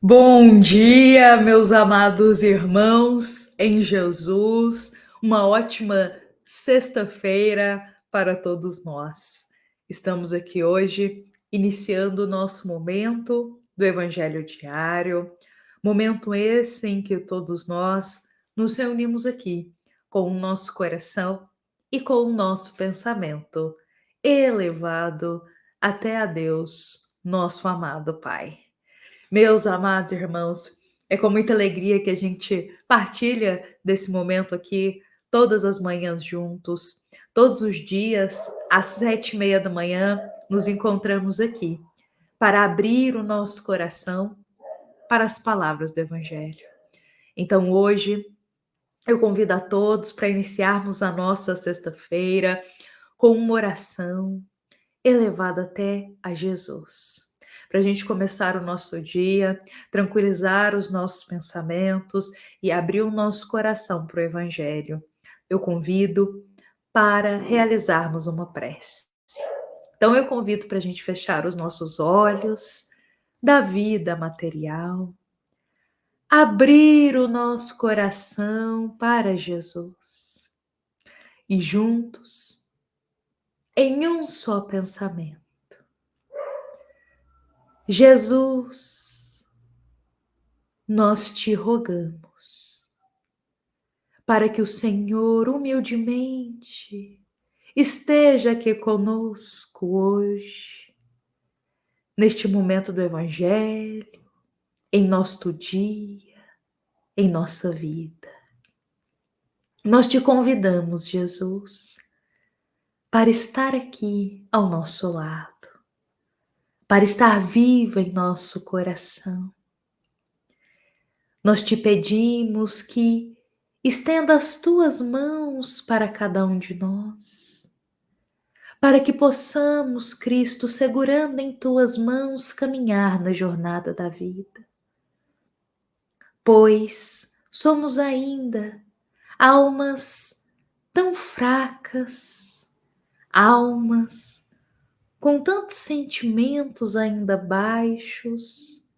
Bom dia, meus amados irmãos em Jesus. Uma ótima sexta-feira para todos nós. Estamos aqui hoje iniciando o nosso momento do Evangelho Diário, momento esse em que todos nós nos reunimos aqui com o nosso coração e com o nosso pensamento elevado até a Deus, nosso amado Pai. Meus amados irmãos, é com muita alegria que a gente partilha desse momento aqui, todas as manhãs juntos, todos os dias, às 7:30 da manhã, nos encontramos aqui para abrir o nosso coração para as palavras do Evangelho. Então, hoje, eu convido a todos para iniciarmos a nossa sexta-feira com uma oração elevada até a Jesus. Para a gente começar o nosso dia, tranquilizar os nossos pensamentos e abrir o nosso coração para o Evangelho. Eu convido para realizarmos uma prece. Então eu convido para a gente fechar os nossos olhos da vida material, abrir o nosso coração para Jesus e juntos, em um só pensamento, Jesus, nós te rogamos para que o Senhor humildemente esteja aqui conosco hoje, neste momento do Evangelho, em nosso dia, em nossa vida. Nós te convidamos, Jesus, para estar aqui ao nosso lado, para estar viva em nosso coração. Nós te pedimos que estenda as tuas mãos para cada um de nós, para que possamos, Cristo, segurando em tuas mãos, caminhar na jornada da vida. Pois somos ainda almas tão fracas, almas com tantos sentimentos ainda baixos,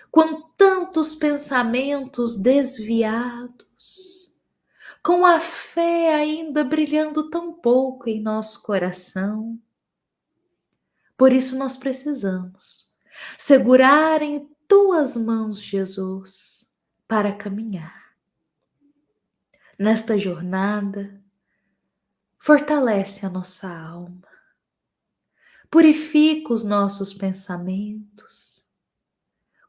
com tantos pensamentos desviados, com a fé ainda brilhando tão pouco em nosso coração. Por isso nós precisamos segurar em tuas mãos, Jesus, para caminhar. Nesta jornada, fortalece a nossa alma, purifica os nossos pensamentos,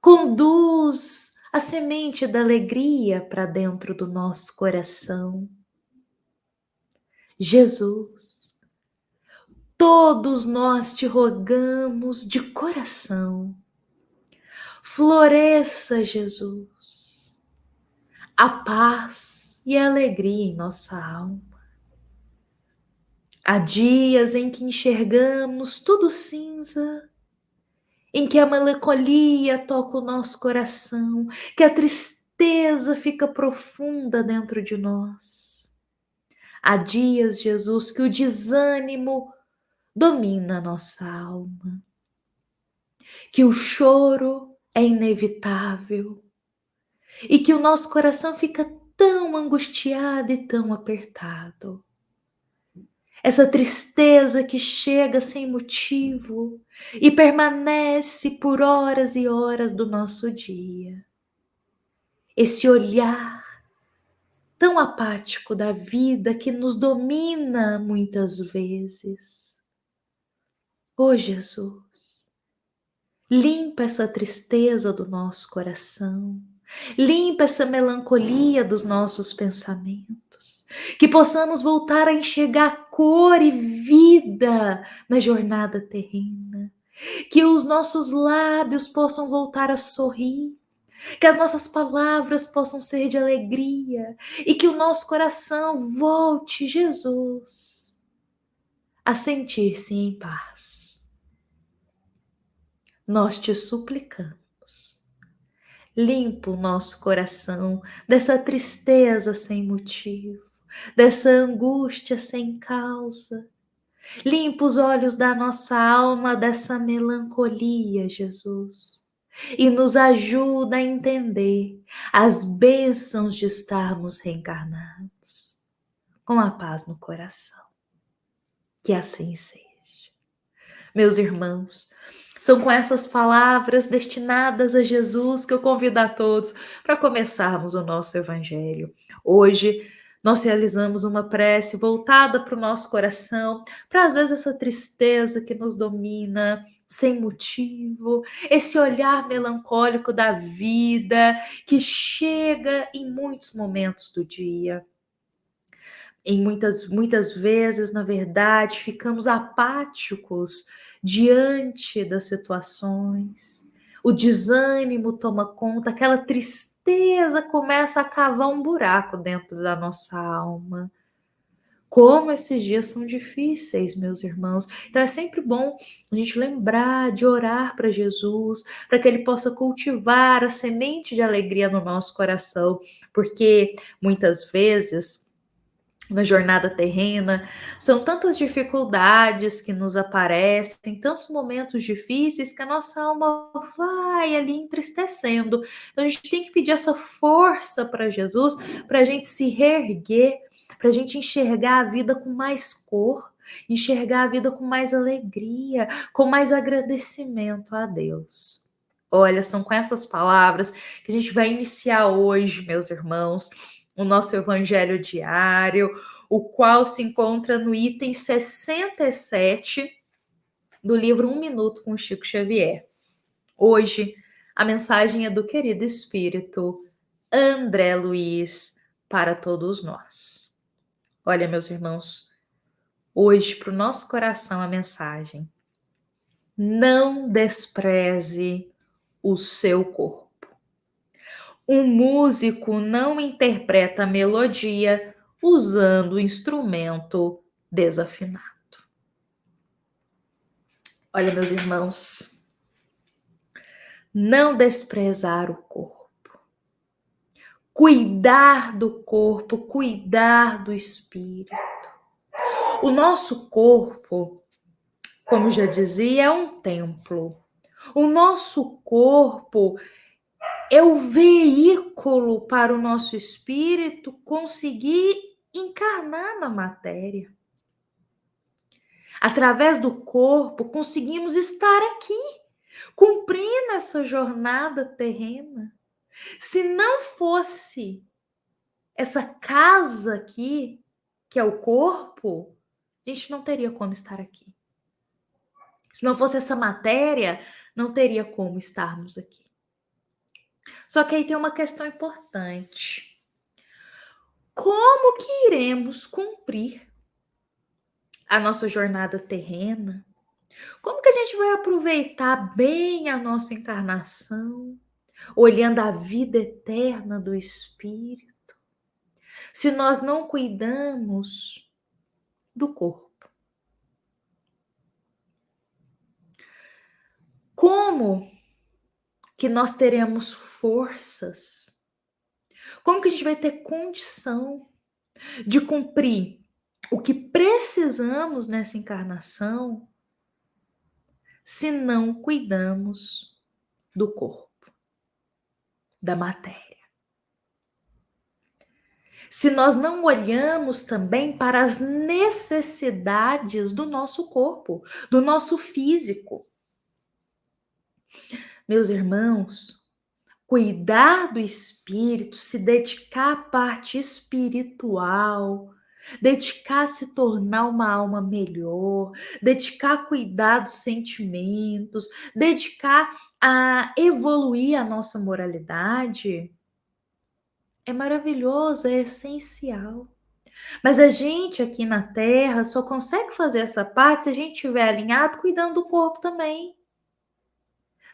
conduz a semente da alegria para dentro do nosso coração. Jesus, todos nós te rogamos de coração, floresça, Jesus, a paz e a alegria em nossa alma. Há dias em que enxergamos tudo cinza, em que a melancolia toca o nosso coração, que a tristeza fica profunda dentro de nós. Há dias, Jesus, que o desânimo domina a nossa alma, que o choro é inevitável e que o nosso coração fica tão angustiado e tão apertado. Essa tristeza que chega sem motivo e permanece por horas e horas do nosso dia. Esse olhar tão apático da vida que nos domina muitas vezes. Oh Jesus, limpa essa tristeza do nosso coração, limpa essa melancolia dos nossos pensamentos, que possamos voltar a enxergar cor e vida na jornada terrena, que os nossos lábios possam voltar a sorrir, que as nossas palavras possam ser de alegria e que o nosso coração volte, Jesus, a sentir-se em paz. Nós te suplicamos, limpa o nosso coração dessa tristeza sem motivo, dessa angústia sem causa. Limpa os olhos da nossa alma dessa melancolia, Jesus. e nos ajuda a entender as bênçãos de estarmos reencarnados, com a paz no coração. Que assim seja. Meus irmãos, são com essas palavras destinadas a Jesus que eu convido a todos para começarmos o nosso Evangelho. Hoje, nós realizamos uma prece voltada para o nosso coração, para às vezes essa tristeza que nos domina sem motivo, esse olhar melancólico da vida que chega em muitos momentos do dia. Em muitas vezes, na verdade, ficamos apáticos diante das situações. O desânimo toma conta, aquela tristeza começa a cavar um buraco dentro da nossa alma. Como esses dias são difíceis, meus irmãos. Então é sempre bom a gente lembrar de orar para Jesus, para que ele possa cultivar a semente de alegria no nosso coração, porque muitas vezes na jornada terrena, são tantas dificuldades que nos aparecem, tantos momentos difíceis que a nossa alma vai ali entristecendo. Então a gente tem que pedir essa força para Jesus, para a gente se reerguer, para a gente enxergar a vida com mais cor, enxergar a vida com mais alegria, com mais agradecimento a Deus. Olha, são com essas palavras que a gente vai iniciar hoje, meus irmãos, o nosso evangelho diário, o qual se encontra no item 67 do livro Um Minuto com Chico Xavier. Hoje, a mensagem é do querido espírito André Luiz para todos nós. Olha, meus irmãos, hoje para o nosso coração a mensagem: não despreze o seu corpo. Um músico não interpreta a melodia usando o instrumento desafinado. Olha, meus irmãos, não desprezar o corpo. Cuidar do corpo, cuidar do espírito. O nosso corpo, como já dizia, é um templo. O nosso corpo é o veículo para o nosso espírito conseguir encarnar na matéria. Através do corpo, conseguimos estar aqui, cumprindo essa jornada terrena. Se não fosse essa casa aqui, que é o corpo, a gente não teria como estar aqui. Se não fosse essa matéria, não teria como estarmos aqui. Só que aí tem uma questão importante. Como que iremos cumprir a nossa jornada terrena? Como que a gente vai aproveitar bem a nossa encarnação, olhando a vida eterna do espírito, se nós não cuidamos do corpo? Como que nós teremos forças? Como que a gente vai ter condição de cumprir o que precisamos nessa encarnação se não cuidamos do corpo, da matéria? Se nós não olhamos também para as necessidades do nosso corpo, do nosso físico. Meus irmãos, cuidar do espírito, se dedicar à parte espiritual, dedicar a se tornar uma alma melhor, dedicar a cuidar dos sentimentos, dedicar a evoluir a nossa moralidade, é maravilhoso, é essencial. Mas a gente aqui na Terra só consegue fazer essa parte se a gente estiver alinhado cuidando do corpo também.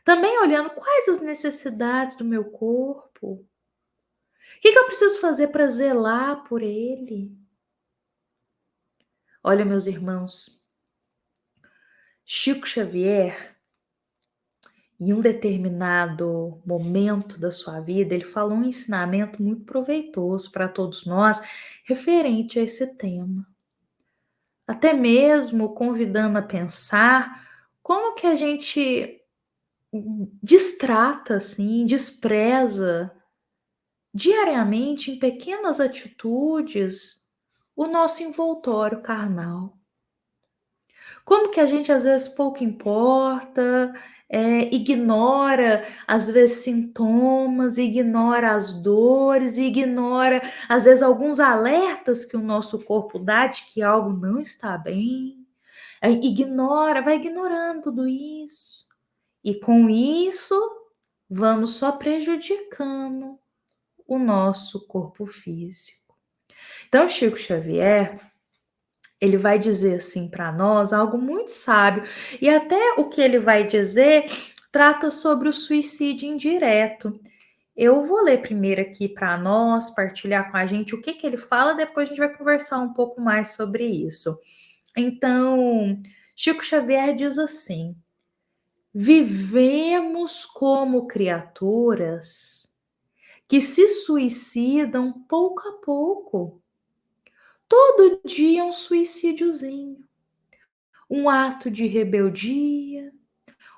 Também olhando quais as necessidades do meu corpo. O que eu preciso fazer para zelar por ele? Olha, meus irmãos, Chico Xavier, em um determinado momento da sua vida, ele falou um ensinamento muito proveitoso para todos nós, referente a esse tema. Até mesmo convidando a pensar como que a gente destrata, assim, despreza diariamente em pequenas atitudes o nosso envoltório carnal. Como que a gente às vezes pouco importa, ignora às vezes sintomas, ignora as dores, ignora às vezes alguns alertas que o nosso corpo dá de que algo não está bem, ignora, vai ignorando tudo isso. E com isso, vamos só prejudicando o nosso corpo físico. Então, Chico Xavier, ele vai dizer assim para nós algo muito sábio, e até o que ele vai dizer trata sobre o suicídio indireto. Eu vou ler primeiro aqui para nós, partilhar com a gente o que, que ele fala, depois a gente vai conversar um pouco mais sobre isso. Então, Chico Xavier diz assim: vivemos como criaturas que se suicidam pouco a pouco. Todo dia um suicídiozinho, um ato de rebeldia,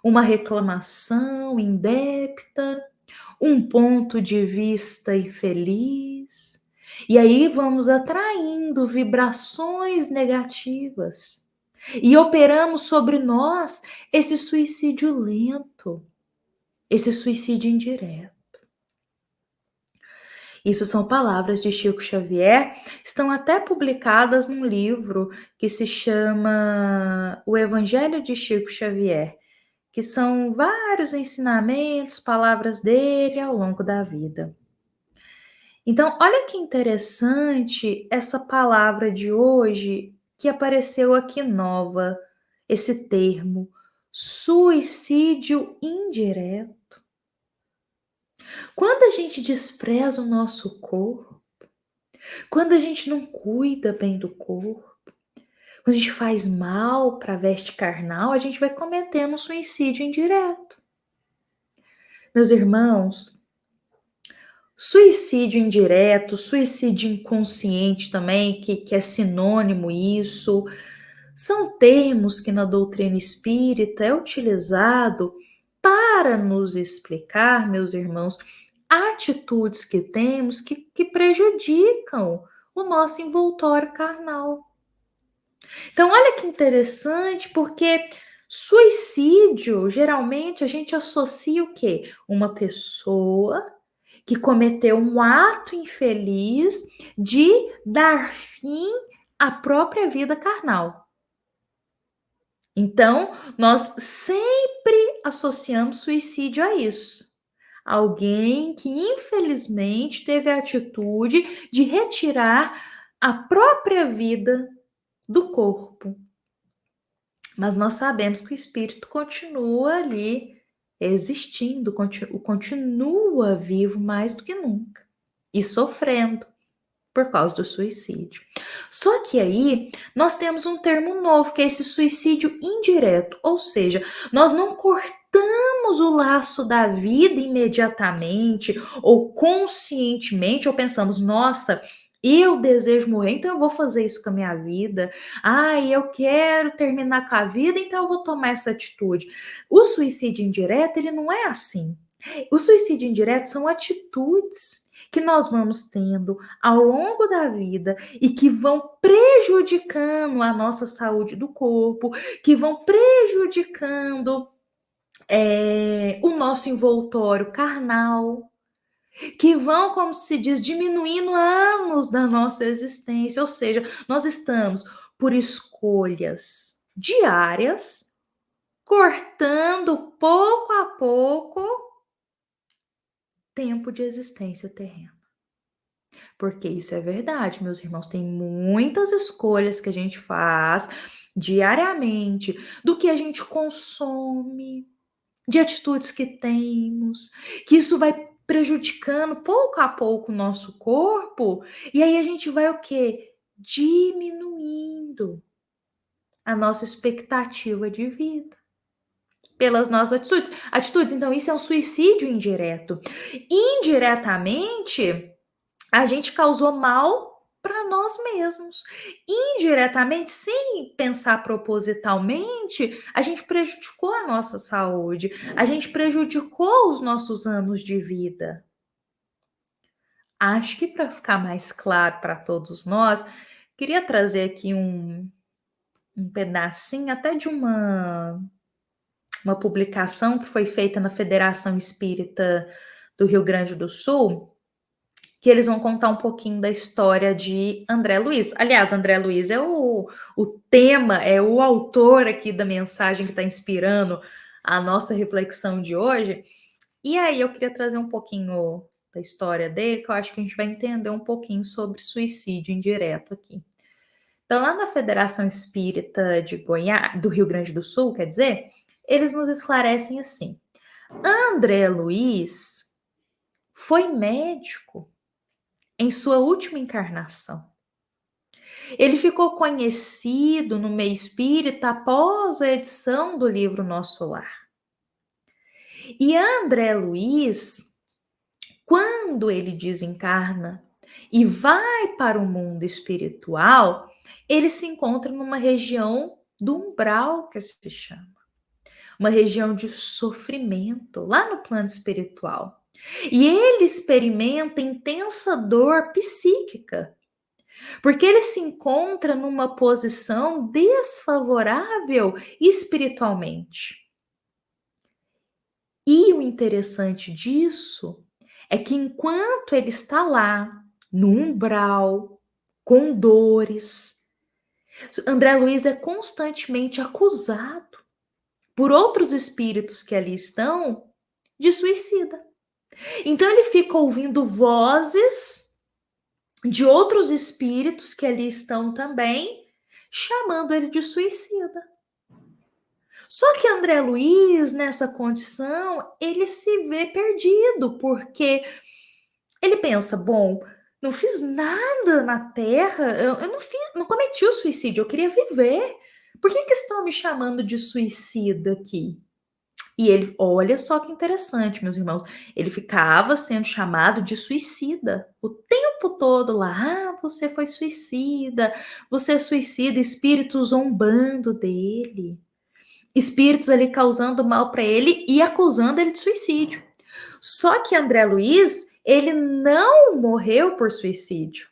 uma reclamação indébita, um ponto de vista infeliz. E aí vamos atraindo vibrações negativas e operamos sobre nós esse suicídio lento, esse suicídio indireto. Isso são palavras de Chico Xavier, estão até publicadas num livro que se chama O Evangelho de Chico Xavier, que são vários ensinamentos, palavras dele ao longo da vida. Então, olha que interessante essa palavra de hoje que apareceu aqui nova, esse termo, suicídio indireto. Quando a gente despreza o nosso corpo, quando a gente não cuida bem do corpo, quando a gente faz mal para a veste carnal, a gente vai cometendo um suicídio indireto. Meus irmãos, suicídio indireto, suicídio inconsciente também, que é sinônimo isso, são termos que na doutrina espírita é utilizado para nos explicar, meus irmãos, atitudes que temos que prejudicam o nosso envoltório carnal. Então, olha que interessante, porque suicídio, geralmente, a gente associa o quê? Uma pessoa que cometeu um ato infeliz de dar fim à própria vida carnal. Então, nós sempre associamos suicídio a isso. Alguém que infelizmente teve a atitude de retirar a própria vida do corpo. Mas nós sabemos que o espírito continua ali existindo, continua vivo mais do que nunca e sofrendo por causa do suicídio. Só que aí nós temos um termo novo, que é esse suicídio indireto, ou seja, nós não cortamos o laço da vida imediatamente ou conscientemente, ou pensamos, nossa, eu desejo morrer, então eu vou fazer isso com a minha vida. Eu quero terminar com a vida, então eu vou tomar essa atitude. O suicídio indireto, ele não é assim. O suicídio indireto são atitudes que nós vamos tendo ao longo da vida e que vão prejudicando a nossa saúde do corpo, que vão prejudicando o nosso envoltório carnal, que vão, como se diz, diminuindo anos da nossa existência. Ou seja, nós estamos, por escolhas diárias, cortando pouco a pouco tempo de existência terrena. Porque isso é verdade, meus irmãos, tem muitas escolhas que a gente faz diariamente, do que a gente consome, de atitudes que temos, que isso vai prejudicando pouco a pouco o nosso corpo, e aí a gente vai o quê? Diminuindo a nossa expectativa de vida pelas nossas atitudes. Então, isso é um suicídio indireto. Indiretamente, a gente causou mal para nós mesmos. Indiretamente, sem pensar propositalmente, a gente prejudicou a nossa saúde, a gente prejudicou os nossos anos de vida. Acho que para ficar mais claro para todos nós, queria trazer aqui um pedacinho até de uma publicação que foi feita na Federação Espírita do Rio Grande do Sul, que eles vão contar um pouquinho da história de André Luiz. Aliás, André Luiz é o tema, é o autor aqui da mensagem que está inspirando a nossa reflexão de hoje. E aí eu queria trazer um pouquinho da história dele, que eu acho que a gente vai entender um pouquinho sobre suicídio indireto aqui. Então, lá na Federação Espírita de Goiás, do Rio Grande do Sul, quer dizer, eles nos esclarecem assim: André Luiz foi médico em sua última encarnação. Ele ficou conhecido no meio espírita após a edição do livro Nosso Lar. E André Luiz, quando ele desencarna e vai para o mundo espiritual, ele se encontra numa região do umbral, que se chama, uma região de sofrimento, lá no plano espiritual. E ele experimenta intensa dor psíquica, porque ele se encontra numa posição desfavorável espiritualmente. E o interessante disso é que enquanto ele está lá, no umbral, com dores, André Luiz é constantemente acusado por outros espíritos que ali estão de suicida. Então ele fica ouvindo vozes de outros espíritos que ali estão também, chamando ele de suicida. Só que André Luiz, nessa condição, ele se vê perdido, porque ele pensa, bom, não fiz nada na Terra, eu não cometi o suicídio, eu queria viver. Por que estão me chamando de suicida aqui? E ele, olha só que interessante, meus irmãos, ele ficava sendo chamado de suicida o tempo todo lá. Ah, você foi suicida, você é suicida, espíritos zombando dele, espíritos ali causando mal para ele e acusando ele de suicídio. Só que André Luiz, ele não morreu por suicídio.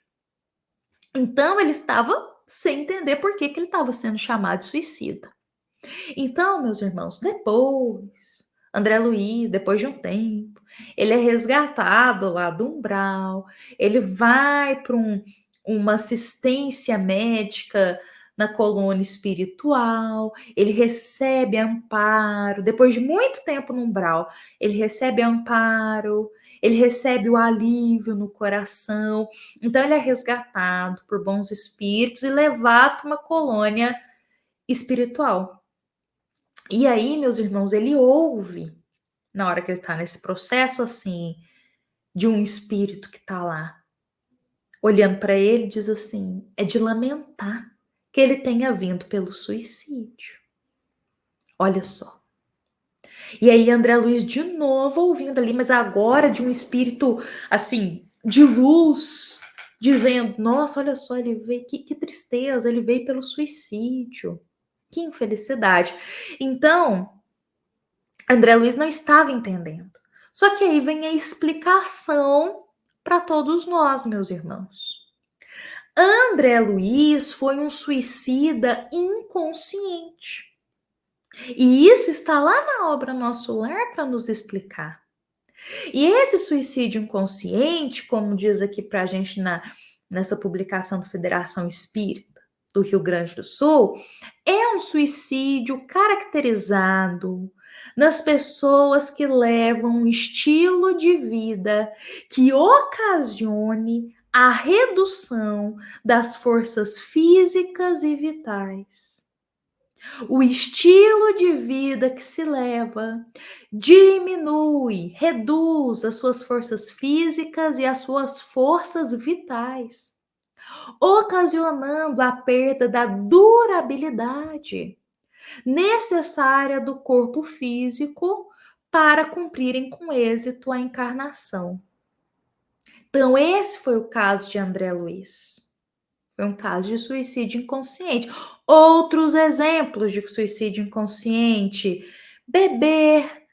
Então ele estava sem entender por que ele estava sendo chamado de suicida. Então, meus irmãos, depois, André Luiz, depois de um tempo, ele é resgatado lá do umbral, ele vai para uma assistência médica na colônia espiritual, ele recebe amparo, depois de muito tempo no umbral, ele recebe amparo, ele recebe o alívio no coração, então ele é resgatado por bons espíritos e levado para uma colônia espiritual. E aí, meus irmãos, ele ouve, na hora que ele está nesse processo assim, de um espírito que está lá, olhando para ele, diz assim: é de lamentar que ele tenha vindo pelo suicídio. Olha só. E aí, André Luiz de novo ouvindo ali, mas agora de um espírito assim, de luz, dizendo: nossa, olha só, ele veio, que tristeza, ele veio pelo suicídio. Que infelicidade. Então, André Luiz não estava entendendo. Só que aí vem a explicação para todos nós, meus irmãos. André Luiz foi um suicida inconsciente. E isso está lá na obra Nosso Lar para nos explicar. E esse suicídio inconsciente, como diz aqui para a gente nessa publicação da Federação Espírita do Rio Grande do Sul, é um suicídio caracterizado nas pessoas que levam um estilo de vida que ocasione a redução das forças físicas e vitais. O estilo de vida que se leva diminui, reduz as suas forças físicas e as suas forças vitais, ocasionando a perda da durabilidade necessária do corpo físico para cumprirem com êxito a encarnação. Então, esse foi o caso de André Luiz. Foi um caso de suicídio inconsciente. Outros exemplos de suicídio inconsciente: beber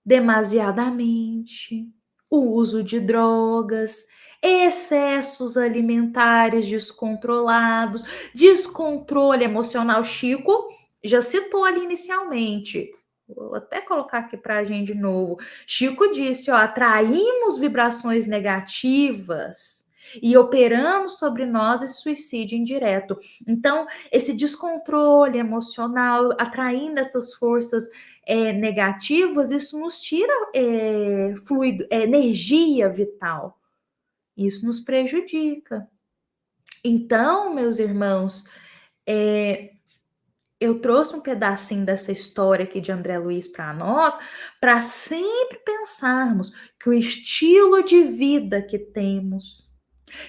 demasiadamente, o uso de drogas, excessos alimentares descontrolados, descontrole emocional. Chico já citou ali inicialmente. Vou até colocar aqui para a gente de novo. Chico disse: ó, atraímos vibrações negativas e operamos sobre nós esse suicídio indireto. Então, esse descontrole emocional, atraindo essas forças negativas, isso nos tira fluido, energia vital. Isso nos prejudica. Então, meus irmãos, eu trouxe um pedacinho dessa história aqui de André Luiz para nós, para sempre pensarmos que o estilo de vida que temos,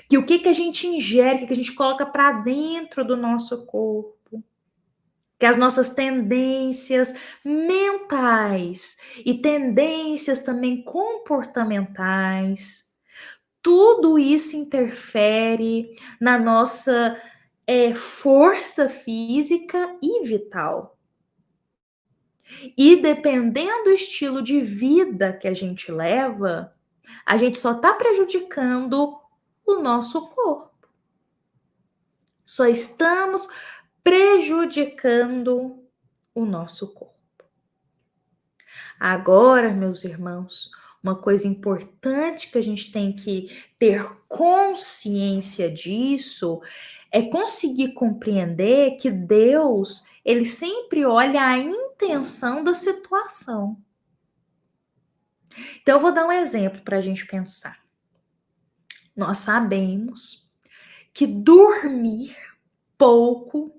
que o que a gente ingere, que a gente coloca para dentro do nosso corpo, que as nossas tendências mentais e tendências também comportamentais, tudo isso interfere na nossa força física e vital. E dependendo do estilo de vida que a gente leva, a gente só está prejudicando o nosso corpo. Só estamos prejudicando o nosso corpo. Agora, meus irmãos, uma coisa importante que a gente tem que ter consciência disso é conseguir compreender que Deus, ele sempre olha a intenção da situação. Então, eu vou dar um exemplo para a gente pensar. Nós sabemos que dormir pouco,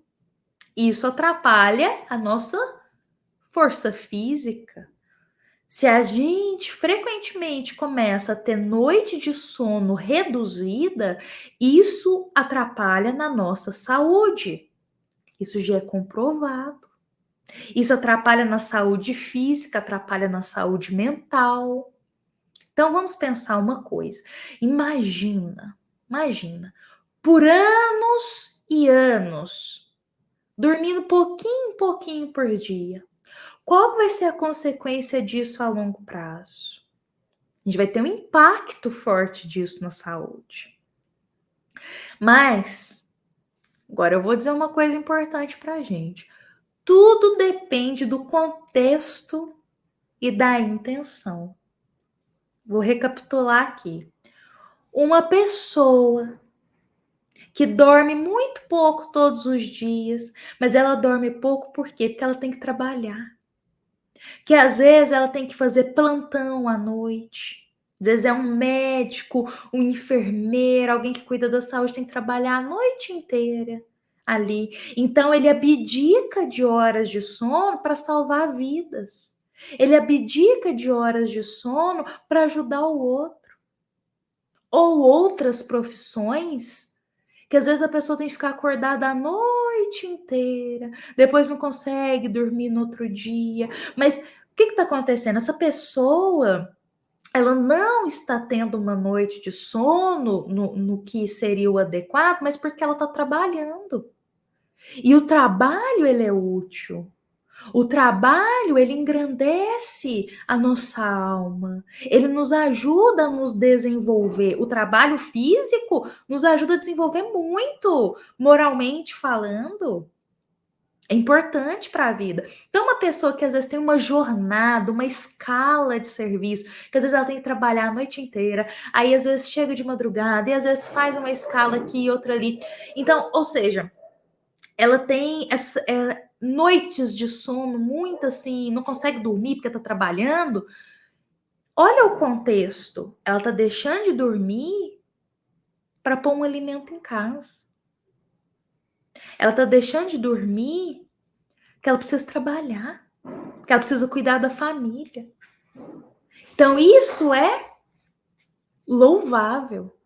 isso atrapalha a nossa força física. Se a gente frequentemente começa a ter noite de sono reduzida, isso atrapalha na nossa saúde. Isso já é comprovado. Isso atrapalha na saúde física, atrapalha na saúde mental. Então vamos pensar uma coisa. Imagina, por anos e anos, dormindo pouquinho em pouquinho por dia. Qual vai ser a consequência disso a longo prazo? A gente vai ter um impacto forte disso na saúde. Mas, agora eu vou dizer uma coisa importante para a gente. Tudo depende do contexto e da intenção. Vou recapitular aqui. Uma pessoa que dorme muito pouco todos os dias, mas ela dorme pouco por quê? Porque ela tem que trabalhar. Que às vezes ela tem que fazer plantão à noite. Às vezes é um médico, um enfermeiro, alguém que cuida da saúde, tem que trabalhar a noite inteira ali. Então ele abdica de horas de sono para salvar vidas. Ele abdica de horas de sono para ajudar o outro. Ou outras profissões que às vezes a pessoa tem que ficar acordada a noite inteira, depois não consegue dormir no outro dia. Mas o que está acontecendo? Essa pessoa, ela não está tendo uma noite de sono no que seria o adequado, mas porque ela está trabalhando. E o trabalho, ele é útil. O trabalho, ele engrandece a nossa alma, ele nos ajuda a nos desenvolver. O trabalho físico nos ajuda a desenvolver muito, moralmente falando. É importante para a vida. Então, uma pessoa que às vezes tem uma jornada, uma escala de serviço, que às vezes ela tem que trabalhar a noite inteira, aí às vezes chega de madrugada, e às vezes faz uma escala aqui e outra ali. Então, ou seja, ela tem noites de sono muito assim, não consegue dormir porque está trabalhando. Olha o contexto. Ela está deixando de dormir para pôr um alimento em casa. Ela está deixando de dormir porque ela precisa trabalhar, porque ela precisa cuidar da família. Então, isso é louvável.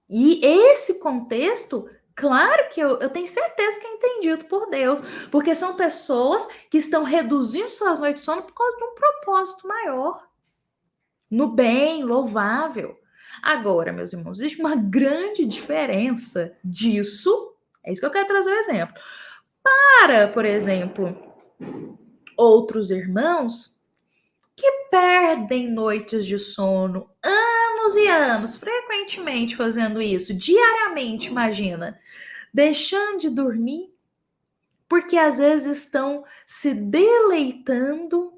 E esse contexto, claro que eu tenho certeza que é entendido por Deus, porque são pessoas que estão reduzindo suas noites de sono por causa de um propósito maior, no bem, louvável. Agora, meus irmãos, existe uma grande diferença disso, é isso que eu quero trazer o exemplo. Para, por exemplo, outros irmãos que perdem noites de sono anos e anos, frequentemente fazendo isso, diariamente, imagina, deixando de dormir, porque às vezes estão se deleitando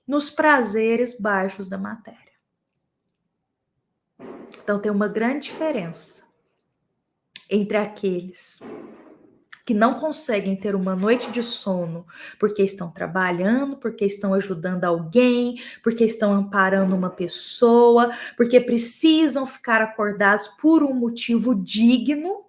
nos prazeres baixos da matéria. Então tem uma grande diferença entre aqueles que não conseguem ter uma noite de sono porque estão trabalhando, porque estão ajudando alguém, porque estão amparando uma pessoa, porque precisam ficar acordados por um motivo digno,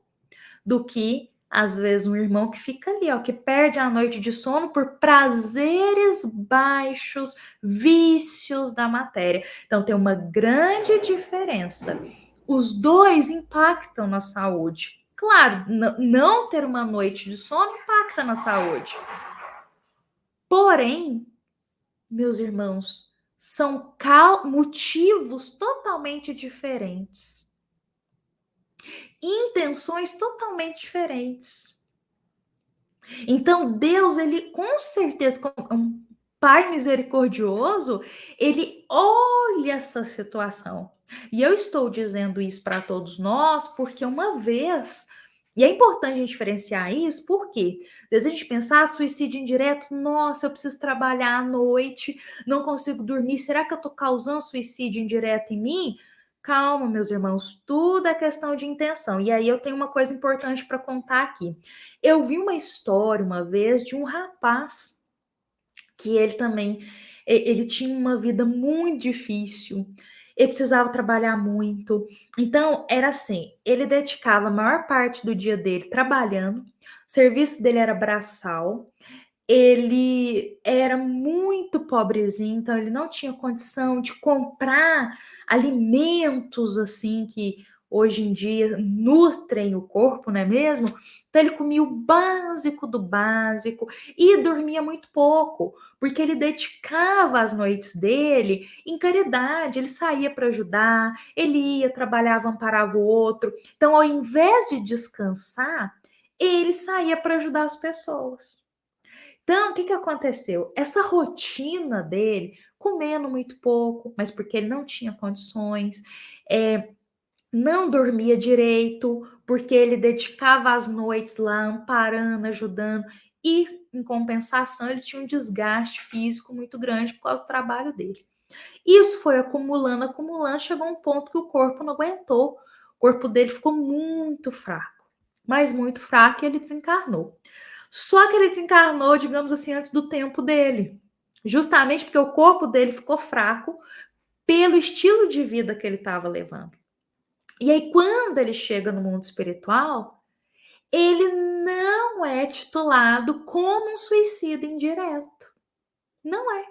do que às vezes um irmão que fica ali, ó, que perde a noite de sono por prazeres baixos, vícios da matéria. Então tem uma grande diferença. Os dois impactam na saúde. Claro, não ter uma noite de sono impacta na saúde. Porém, meus irmãos, são motivos totalmente diferentes. Intenções totalmente diferentes. Então, Deus, ele com certeza, como um Pai misericordioso, ele olha essa situação. E eu estou dizendo isso para todos nós, porque uma vez, e é importante a gente diferenciar isso, porque às vezes a gente pensar suicídio indireto, nossa, eu preciso trabalhar à noite, não consigo dormir, será que eu estou causando suicídio indireto em mim? Calma, meus irmãos, tudo é questão de intenção. E aí eu tenho uma coisa importante para contar aqui. Eu vi uma história uma vez de um rapaz que ele também ele tinha uma vida muito difícil. Ele precisava trabalhar muito. Então, era assim, ele dedicava a maior parte do dia dele trabalhando. O serviço dele era braçal. Ele era muito pobrezinho, então ele não tinha condição de comprar alimentos assim que hoje em dia nutrem o corpo, não é mesmo? Então ele comia o básico do básico e dormia muito pouco, porque ele dedicava as noites dele em caridade, ele saía para ajudar, ele ia, trabalhava, amparava o outro. Então, ao invés de descansar, ele saía para ajudar as pessoas. Então, o que aconteceu? Essa rotina dele, comendo muito pouco, mas porque ele não tinha condições, não dormia direito, porque ele dedicava as noites lá amparando, ajudando, e em compensação ele tinha um desgaste físico muito grande por causa do trabalho dele. Isso foi acumulando, acumulando, chegou um ponto que o corpo não aguentou. O corpo dele ficou muito fraco, mas muito fraco, e ele desencarnou. Só que ele desencarnou, digamos assim, antes do tempo dele. Justamente porque o corpo dele ficou fraco pelo estilo de vida que ele estava levando. E aí, quando ele chega no mundo espiritual, ele não é titulado como um suicida indireto. Não é.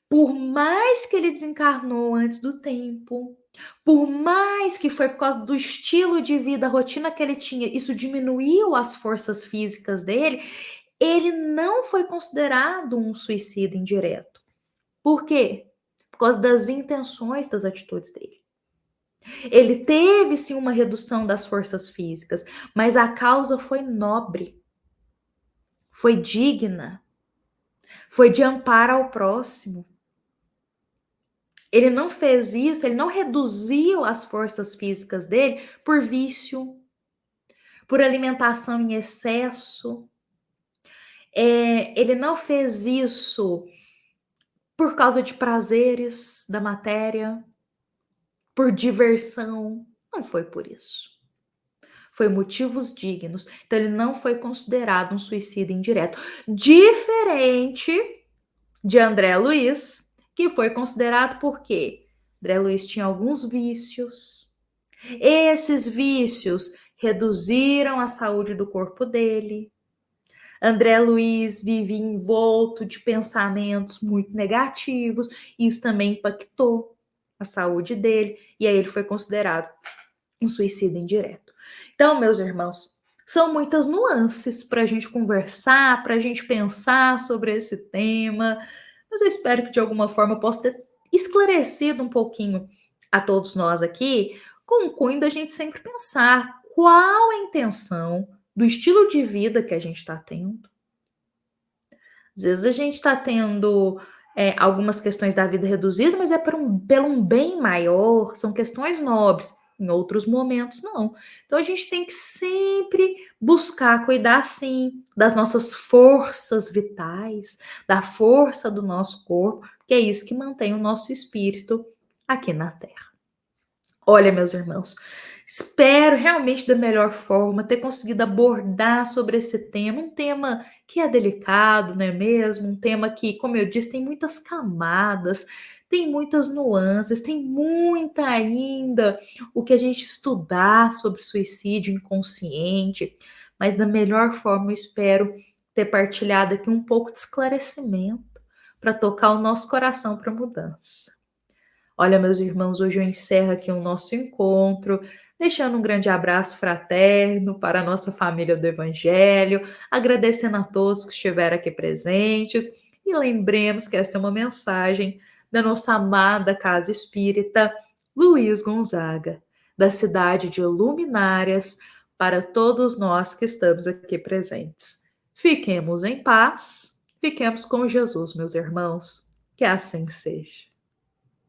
Por mais que ele desencarnou antes do tempo, por mais que foi por causa do estilo de vida, a rotina que ele tinha, isso diminuiu as forças físicas dele, ele não foi considerado um suicida indireto. Por quê? Por causa das intenções das atitudes dele. Ele teve sim uma redução das forças físicas, mas a causa foi nobre, foi digna, foi de amparo ao próximo. Ele não fez isso, ele não reduziu as forças físicas dele por vício, por alimentação em excesso. Ele não fez isso por causa de prazeres da matéria, por diversão. Não foi por isso. Foi motivos dignos. Então, ele não foi considerado um suicídio indireto. Diferente de André Luiz, que foi considerado por quê? André Luiz tinha alguns vícios. Esses vícios reduziram a saúde do corpo dele. André Luiz vivia envolto de pensamentos muito negativos. Isso também impactou a saúde dele. E aí ele foi considerado um suicídio indireto. Então, meus irmãos, são muitas nuances para a gente conversar, para a gente pensar sobre esse tema. Mas eu espero que de alguma forma eu possa ter esclarecido um pouquinho a todos nós aqui, com o cunho da gente sempre pensar qual a intenção do estilo de vida que a gente está tendo. Às vezes a gente está tendo algumas questões da vida reduzida, mas é pelo um bem maior, são questões nobres. Em outros momentos, não. Então a gente tem que sempre buscar cuidar, sim, das nossas forças vitais, da força do nosso corpo, que é isso que mantém o nosso espírito aqui na Terra. Olha, meus irmãos, espero realmente da melhor forma ter conseguido abordar sobre esse tema, um tema que é delicado, não é mesmo? Um tema que, como eu disse, tem muitas camadas, tem muitas nuances, tem muita ainda o que a gente estudar sobre suicídio inconsciente, mas da melhor forma eu espero ter partilhado aqui um pouco de esclarecimento para tocar o nosso coração para mudança. Olha, meus irmãos, hoje eu encerro aqui o nosso encontro, deixando um grande abraço fraterno para a nossa família do Evangelho, agradecendo a todos que estiveram aqui presentes e lembremos que esta é uma mensagem da nossa amada Casa Espírita Luiz Gonzaga, da cidade de Luminárias, para todos nós que estamos aqui presentes. Fiquemos em paz, fiquemos com Jesus, meus irmãos, que assim seja.